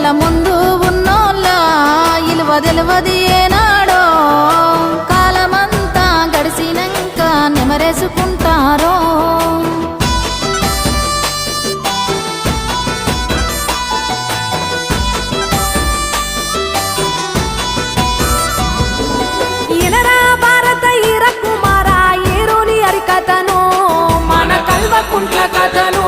కళ్ళ ముందు ఉన్నోళ్ళ ఇలువ తెలువది ఏనాడో కాలమంతా గడిసినాక నెమరేసుకుంటారో ఇనరా భారత ఈర కుమార ఏరోని హరికథను మన కల్వకుంట్ల కథను